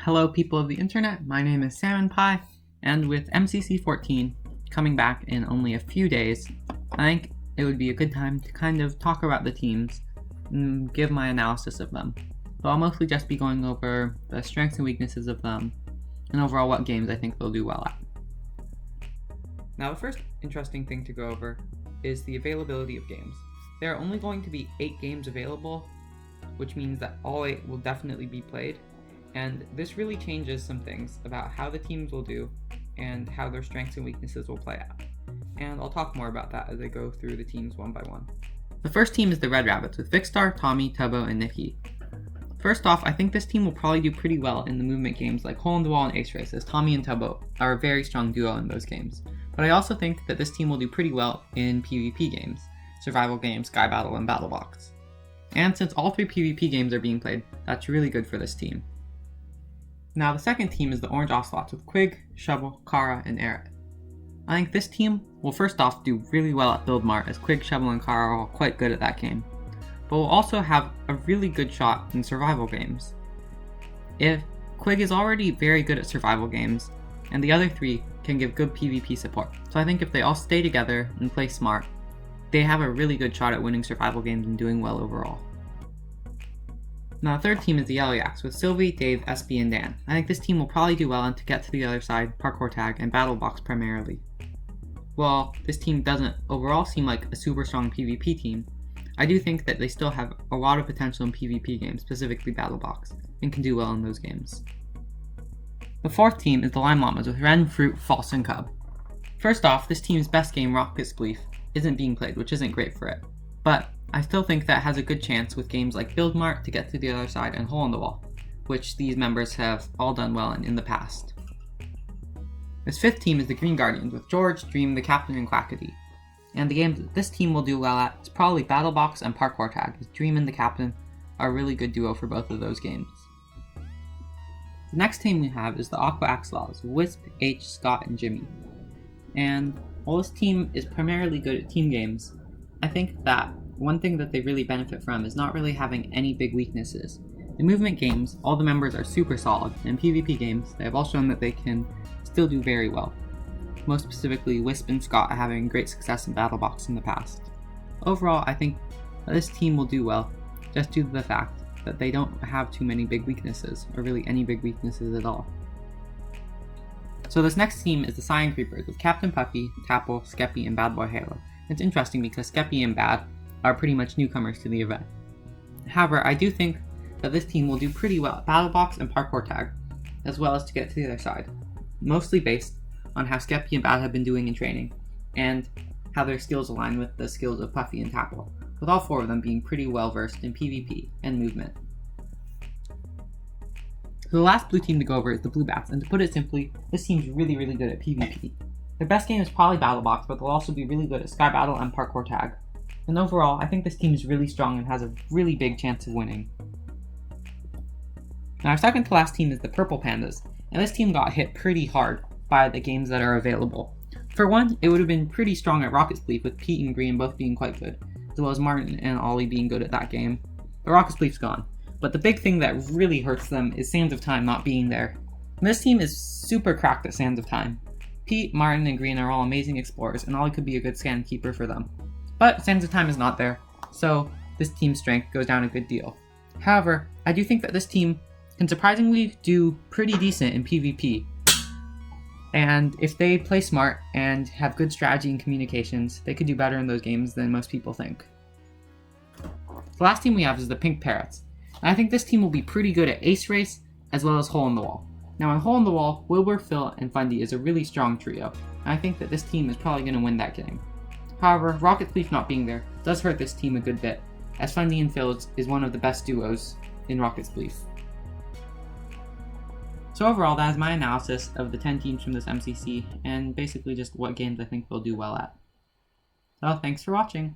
Hello people of the internet, my name is Salmon Pie, and with Mcc14 coming back in only a few days, I think it would be a good time to kind of talk about the teams and give my analysis of them. So I'll mostly just be going over the strengths and weaknesses of them, and overall what games I think they'll do well at. Now the first interesting thing to go over is the availability of games. There are only going to be 8 games available, which means that all 8 will definitely be played. And this really changes some things about how the teams will do and how their strengths and weaknesses will play out. And I'll talk more about that as I go through the teams one by one. The first team is the Red Rabbits with Vicstar, Tommy, Tubbo, and Nikki. First off, I think this team will probably do pretty well in the movement games like Hole in the Wall and Ace Race, as Tommy and Tubbo are a very strong duo in those games. But I also think that this team will do pretty well in PvP games, survival games, Sky Battle, and Battle Box. And since all 3 PvP games are being played, that's really good for this team. Now the second team is the Orange Ocelots with Quig, Shovel, Kara, and Eret. I think this team will first off do really well at Build Mart, as Quig, Shovel, and Kara are all quite good at that game, but will also have a really good shot in survival games. If Quig is already very good at survival games, and the other 3 can give good PvP support, so I think if they all stay together and play smart, they have a really good shot at winning survival games and doing well overall. Now the third team is the Yellow Yaks with Sylvie, Dave, SB, and Dan. I think this team will probably do well and to get to the other side, parkour tag, and battle box primarily. While this team doesn't overall seem like a super strong PvP team, I do think that they still have a lot of potential in PvP games, specifically battle box, and can do well in those games. The fourth team is the Lime Llamas with Ren, Fruit, False, and Cub. First off, this team's best game, Rocket Spleef, isn't being played, which isn't great for it, but I still think that has a good chance with games like Build Mart to get to the other side and Hole in the Wall, which these members have all done well in the past. This fifth team is the Green Guardians with George, Dream, the Captain, and Quackity. And the games that this team will do well at is probably Battle Box and Parkour Tag, as Dream and the Captain are a really good duo for both of those games. The next team we have is the Aqua Axolotls with Wisp, H, Scott, and Jimmy. And while this team is primarily good at team games, I think that one thing that they really benefit from is not really having any big weaknesses. In movement games, all the members are super solid, and in PvP games, they have all shown that they can still do very well. Most specifically, Wisp and Scott are having great success in Battle Box in the past. Overall, I think that this team will do well, just due to the fact that they don't have too many big weaknesses, or really any big weaknesses at all. So this next team is the Cyan Creepers with Captain Puffy, Tapple, Skeppy, and Bad Boy Halo. It's interesting because Skeppy and Bad are pretty much newcomers to the event. However, I do think that this team will do pretty well at Battle Box and Parkour Tag, as well as to get to the other side, mostly based on how Skeppy and Bad have been doing in training, and how their skills align with the skills of Puffy and Tapple, with all 4 of them being pretty well versed in PvP and movement. So the last blue team to go over is the Blue Bats, and to put it simply, this team's really good at PvP. Their best game is probably Battle Box, but they'll also be really good at Sky Battle and Parkour Tag. And overall, I think this team is really strong and has a really big chance of winning. Now our second to last team is the Purple Pandas, and this team got hit pretty hard by the games that are available. For one, it would have been pretty strong at Rocket Spleef with Pete and Green both being quite good, as well as Martin and Ollie being good at that game. But Rocket Spleef's gone. But the big thing that really hurts them is Sands of Time not being there. And this team is super cracked at Sands of Time. Pete, Martin, and Green are all amazing explorers, and Ollie could be a good scan keeper for them. But Sands of Time is not there, so this team's strength goes down a good deal. However, I do think that this team can surprisingly do pretty decent in PvP. And if they play smart and have good strategy and communications, they could do better in those games than most people think. The last team we have is the Pink Parrots. And I think this team will be pretty good at Ace Race, as well as Hole in the Wall. Now in Hole in the Wall, Wilbur, Phil, and Fundy is a really strong trio, and I think that this team is probably going to win that game. However, Rocket Spleef not being there does hurt this team a good bit, as Fundy and Phil is one of the best duos in Rocket Spleef. So overall, that is my analysis of the 10 teams from this MCC, and basically just what games I think they'll do well at. So thanks for watching!